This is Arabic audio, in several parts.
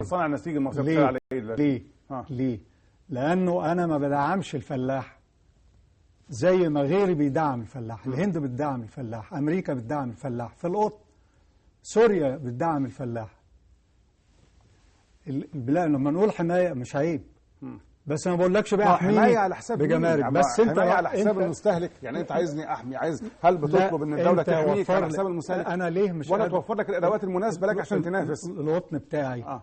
صنع النسيج المصري ليه؟ على ايه دلوقتي؟ ليه؟ ليه؟ لأنه أنا ما بدعمش الفلاح زي ما غيري بيدعم الفلاح. الهند بتدعم الفلاح، أمريكا بتدعم الفلاح في القطن، سوريا بتدعم الفلاح. البلاد لما نقول حماية مش عيب، بس انا ما بقولكش بقى حمايه على حساب بجمارك، يعني بس انت حمايه على حساب المستهلك. يعني انت عايزني احمي، هل بتطلب ان الدوله تحميك على حساب المستهلك؟ انا ليه مش ولا توفر لك الادوات المناسبه لك عشان تنافس؟ القطن بتاعي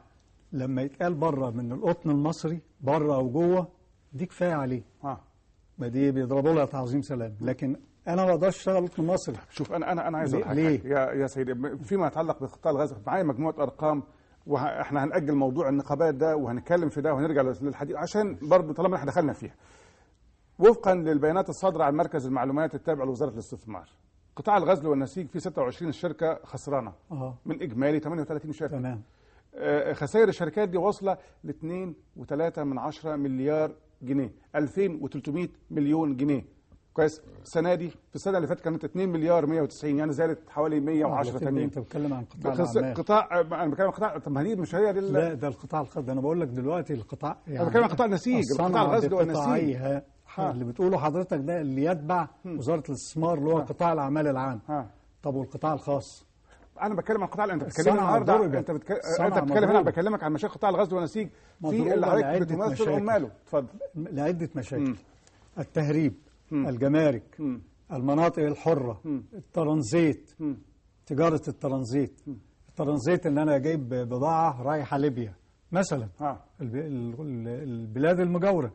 لما يتقال بره من القطن المصري بره او جوه دي كفايه عليه. ما دي بيضربوا لها تعظيم سلام، لكن انا ما اقدرش اشتغل قطن مصري. شوف انا عايز اقول حاجه يا سيدي فيما يتعلق بقطاع الغزل. معايا مجموعه ارقام، واحنا هنأجل موضوع النقابات ده وهنتكلم في ده وهنرجع للحديث عشان برضه طالما احنا دخلنا فيها. وفقا للبيانات الصادره عن مركز المعلومات التابع لوزاره الاستثمار، قطاع الغزل والنسيج في 26 شركه خسرانه من اجمالي 38 شركه. تمام. خسائر الشركات دي واصله ل 2.3 مليار جنيه، 2300 مليون جنيه. كويس. السنه دي في السنه اللي فاتت كانت 2 مليار 190، يعني زادت حوالي 110 تانيين. انت بتتكلم عن قطاع الاعمال. انا بتكلم عن قطاع، طب ما هي مش هي دي لا ده القطاع الخاص ده. انا بقول لك دلوقتي القطاع يعني انا بتكلم عن قطاع النسيج، قطاع الغزل والنسيج اللي بتقوله حضرتك ده اللي يتبع وزاره الاستثمار اللي هو قطاع الاعمال العام. طب والقطاع الخاص؟ انا بتكلم عن قطاع، انت بتتكلم النهارده، انت بتتكلم هنا، بكلمك عن مشاكل قطاع الغزل والنسيج في اللي حضرتك بتمثل عماله. اتفضل. لعده مشاكل. التهريب، الجمارك، المناطق الحرة، الترانزيت، تجارة الترانزيت. الترانزيت ان انا جايب بضاعة رايحة ليبيا مثلا، البلاد المجاورة،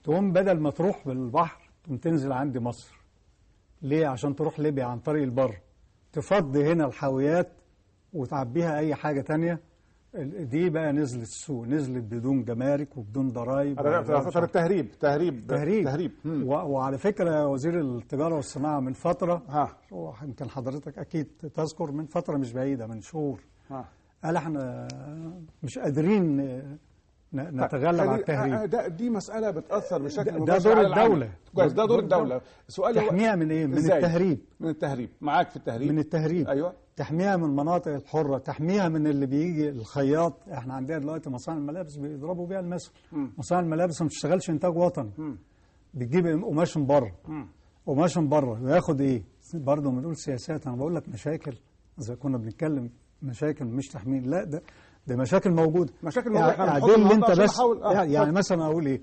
تقوم بدل ما تروح بالبحر تقوم تنزل عندي مصر. ليه؟ عشان تروح ليبيا عن طريق البر، تفضي هنا الحاويات وتعبيها اي حاجة تانية. دي بقى نزلت السوق، نزلت بدون جمارك وبدون ضرائب. تهريب. وعلى فكره وزير التجاره والصناعه من فتره، يمكن حضرتك اكيد تذكر، من فتره مش بعيده، من شهور، قال احنا مش قادرين نتغلب على التهريب. دي مساله بتاثر بشكل ده دور الدوله. كويس، ده دور الدوله. السؤال تحميها من ايه؟ من التهريب. من التهريب. معاك في التهريب. من التهريب. ايوه. تحميها من المناطق الحرة، تحميها من اللي بيجي الخياط. احنا عندنا دلوقتي مصانع الملابس بيضربوا بيها المثل. مصانع الملابس ما بتشتغلش انتاج وطني، بتجيب قماش من بره. قماش من بره وياخد ايه؟ برضه بنقول سياسات. انا بقول لك مشاكل، اذا كنا بنتكلم مشاكل مش تحميل، لا ده مشاكل موجوده. مشاكل موجوده. يعني اللي انت بس يعني مثلا اقول ايه؟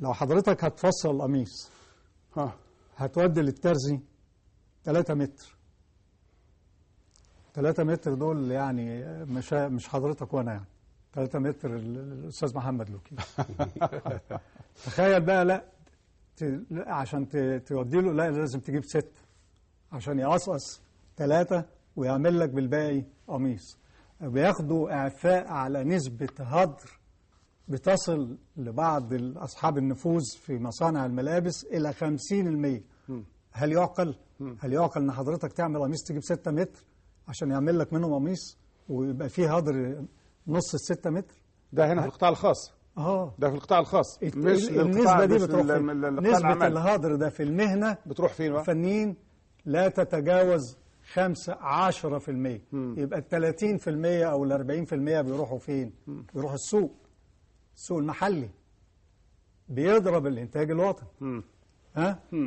لو حضرتك هتفصل القميص هتودي للترزي 3 متر. 3 متر دول يعني مش حضرتك وانا، يعني 3 متر الاستاذ محمد لوكي. تخيل بقى. لا عشان تودي له لا لازم تجيب 6 عشان يقصقص 3 ويعمل لك بالباقي قميص. بياخدوا اعفاء على نسبه هدر بتصل لبعض اصحاب النفوذ في مصانع الملابس الى 50%. هل يعقل؟ هل يعقل ان حضرتك تعمل قميص تجيب 6 متر عشان يعمل لك منهم قميص ويبقى فيه هدر نص ال6 متر؟ ده هنا في القطاع الخاص. ده في القطاع الخاص. مش النسبة دي بتروح فين؟ نسبة الهدر ده في المهنة بتروح فين بقى؟ الفنيين لا تتجاوز 5-10%. يبقى ال 30% أو ال 40% بيروحوا فين؟ بيروحوا السوق المحلي، بيضرب الإنتاج الوطني.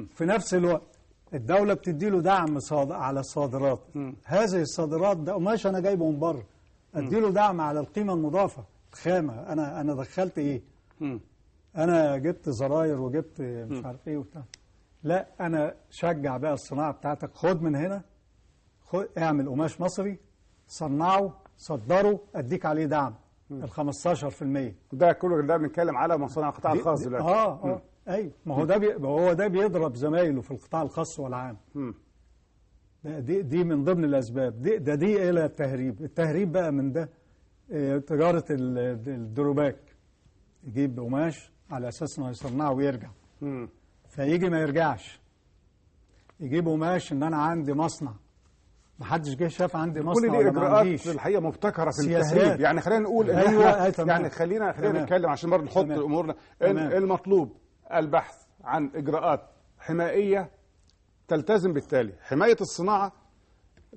في نفس الوقت الدولة بتدي له دعم على الصادرات. هذه الصادرات ده قماش أنا جايبه من بره، أدي له دعم على القيمة المضافة، الخامة. أنا دخلت إيه؟ أنا جبت زراير وجبت مش عارف إيه وبتاع. لا، أنا شجع بقى الصناعة بتاعتك، خد من هنا، اعمل قماش مصري، صنعه، صدره، أديك عليه دعم ال 15%. ده كله ده بنتكلم على مصانع القطاع الخاص دلوقتي. ايوه، ما هو ده بيضرب زمايله في القطاع الخاص والعام. دي من ضمن الاسباب. دي الى التهريب بقى من ده. تجاره الدروباك، يجيب قماش على اساس انه يصنعه ويرجع، فيجي ما يرجعش. يجيب قماش ان انا عندي مصنع، ما حدش جه شاف عندي مصنع. كل دي اجراءات في الحقيقه مبتكره في التهريب. يعني خلينا نقول يعني خلينا نتكلم عشان برضه نحط امورنا. المطلوب البحث عن اجراءات حمائيه تلتزم بالتالي حمايه الصناعه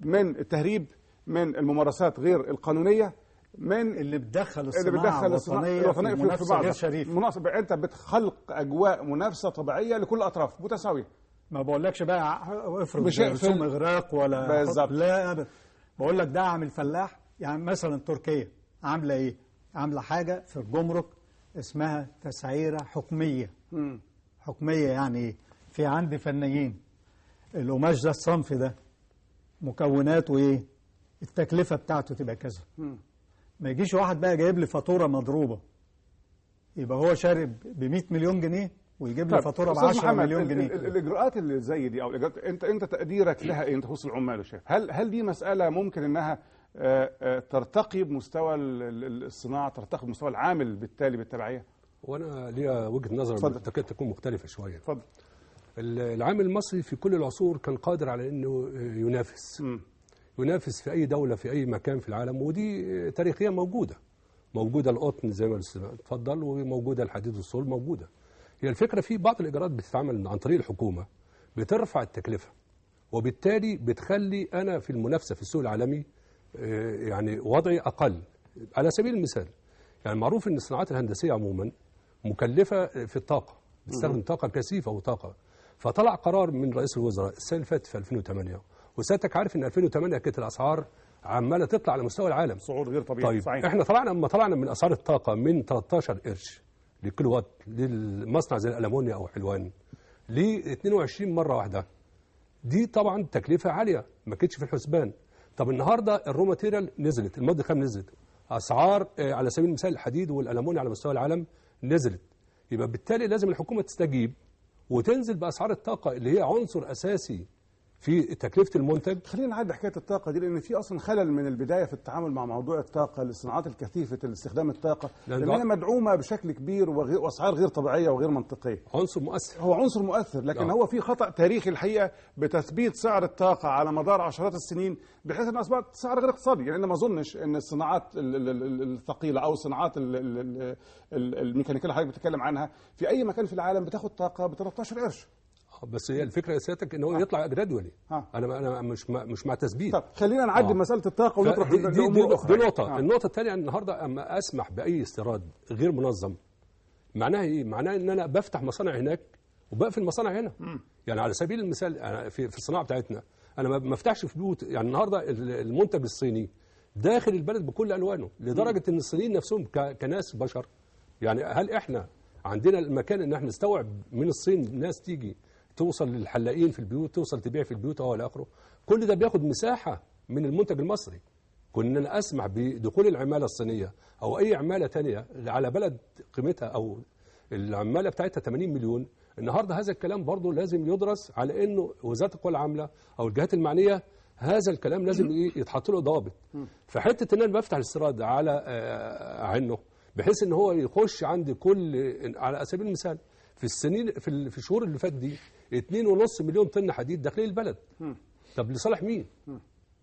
من التهريب، من الممارسات غير القانونيه، من اللي بتدخل الصناعه الوطنيه في منافسه غير شريفه. مناسبه، انت بتخلق اجواء منافسه طبيعيه لكل الاطراف متساويه. ما بقولكش بقى افرض رسوم اغراق ولا بالظبط، لا ابدا. بقول لك دعم الفلاح. يعني مثلا تركيا عامله ايه؟ عامله حاجه في الجمرك اسمها تسعيره حكميه. حكميه يعني ايه؟ في عندي فنيين، القماش ده الصنف ده مكوناته ايه؟ التكلفه بتاعته تبقى كذا. ما يجيش واحد بقى جايب لي فاتوره مضروبه، يبقى هو شارب ب 100 مليون جنيه ويجيب لي فاتوره ب 10 مليون جنيه. الاجراءات اللي زي دي، او الاجراءات انت تقديرك لها ايه؟ انت تخص العمال وشايف هل دي مساله ممكن انها ترتقي بمستوى الصناعه، ترتقي بمستوى العامل بالتالي بالتبعيه؟ وانا ليا وجهه نظر تكاد تكون مختلفه شويه. اتفضل. العامل المصري في كل العصور كان قادر على انه ينافس في اي دوله في اي مكان في العالم، ودي تاريخيا موجوده القطن زي ما اتفضل، وموجوده الحديد والصلب موجوده. هي الفكره في بعض الاجراءات بتتعمل عن طريق الحكومه بترفع التكلفه، وبالتالي بتخلي انا في المنافسه في السوق العالمي يعني وضعي اقل. على سبيل المثال، يعني معروف ان الصناعات الهندسيه عموما مكلفه في الطاقه، بتستخدم طاقه كثيفه وطاقه. فطلع قرار من رئيس الوزراء السنه اللي فاتت في 2008، وسيادتك عارف ان 2008 كانت الاسعار عماله تطلع على مستوى العالم، صعود غير طبيعي. طيب صحيح. احنا طلعنا من اسعار الطاقه من 13 قرش للكيلو وات للمصنع زي الالمونيا او حلوان ل 22 مره واحده. دي طبعا تكلفه عاليه ما كانتش في الحسبان. طب النهارده الرو ماتيريال نزلت، المواد الخام نزلت، اسعار على سبيل المثال الحديد والالمونيا على مستوى العالم نزلت، يبقى بالتالي لازم الحكومه تستجيب وتنزل باسعار الطاقه اللي هي عنصر اساسي في تكلفه المنتج. خلينا نعدي حكايه الطاقه دي، لان في اصلا خلل من البدايه في التعامل مع موضوع الطاقه للصناعات الكثيفه استخدام الطاقه، لان هي مدعومه بشكل كبير واسعار غير طبيعيه وغير منطقيه. عنصر مؤثر، هو عنصر مؤثر، لكن هو في خطا تاريخي الحقيقه بتثبيت سعر الطاقه على مدار عشرات السنين بحيث انها اصبحت سعر غير اقتصادي. يعني انا ما اظنش ان الصناعات الثقيله او الصناعات الميكانيكيه اللي حضرتك بتتكلم عنها في اي مكان في العالم بتاخد طاقه ب 13 قرش. بس هي الفكره يا سيادتك ان هو يطلع جرادولي. انا مش مع تثبيت. طب خلينا نعدي مساله الطاقه ونطرح الامور الاخرى. دي نقطه. النقطه الثانيه النهارده اما اسمح باي استيراد غير منظم، معناها ايه؟ معناها ان انا بفتح مصانع هناك وبقفل مصانع هنا. يعني على سبيل المثال في الصناعه بتاعتنا انا ما افتحش في بيوت. يعني النهارده المنتج الصيني داخل البلد بكل الوانه، لدرجه ان الصينيين نفسهم كناس بشر، يعني هل احنا عندنا المكان ان احنا نستوعب من الصين ناس تيجي توصل للحلاقين في البيوت، توصل تبيع في البيوت او الى اخره؟ كل ده بياخد مساحه من المنتج المصري. كنا اسمح بدخول العماله الصينيه او اي عماله ثانيه على بلد قيمتها او العماله بتاعتها 80 مليون. النهارده هذا الكلام برضه لازم يدرس، على انه وزاره القوى العامله او الجهات المعنيه هذا الكلام لازم يتحط له ضوابط. فحته ان انا بفتح الاستيراد على عينه بحيث ان هو يخش عند كل، على سبيل المثال في السنين في الشهور اللي فاتت دي 2.5 مليون طن حديد داخلين البلد. طب لصالح مين؟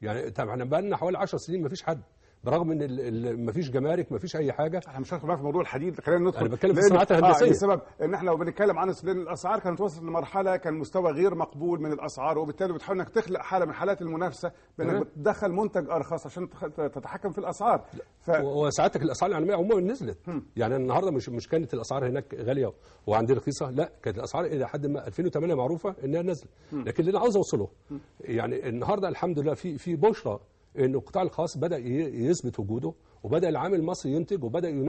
يعني طب احنا بقى لنا حوالي 10 سنين ما فيش حد، برغم ان ما فيش جمارك ما فيش اي حاجه. احنا مش هندخل معاك في موضوع الحديد، خلينا ندخل. انا بتكلم في الصناعات الهندسيه. السبب ان احنا لو بنتكلم عن الاسعار كانت وصلت لمرحله كان مستوى غير مقبول من الاسعار، وبالتالي بتحاول انك تخلق حاله من حالات المنافسه بانك بتدخل منتج ارخص عشان تتحكم في الاسعار. وساعتك الاسعار العالميه عموما نزلت. يعني النهارده مش كانت الاسعار هناك غاليه وعندنا رخيصه، لا كانت الاسعار الى حد ما 2008 معروفه انها نزلت. لكن اللي انا عاوز اوصله يعني النهارده الحمد لله في بشرى ان القطاع الخاص بدا يثبت وجوده، وبدا العامل المصري ينتج، وبدا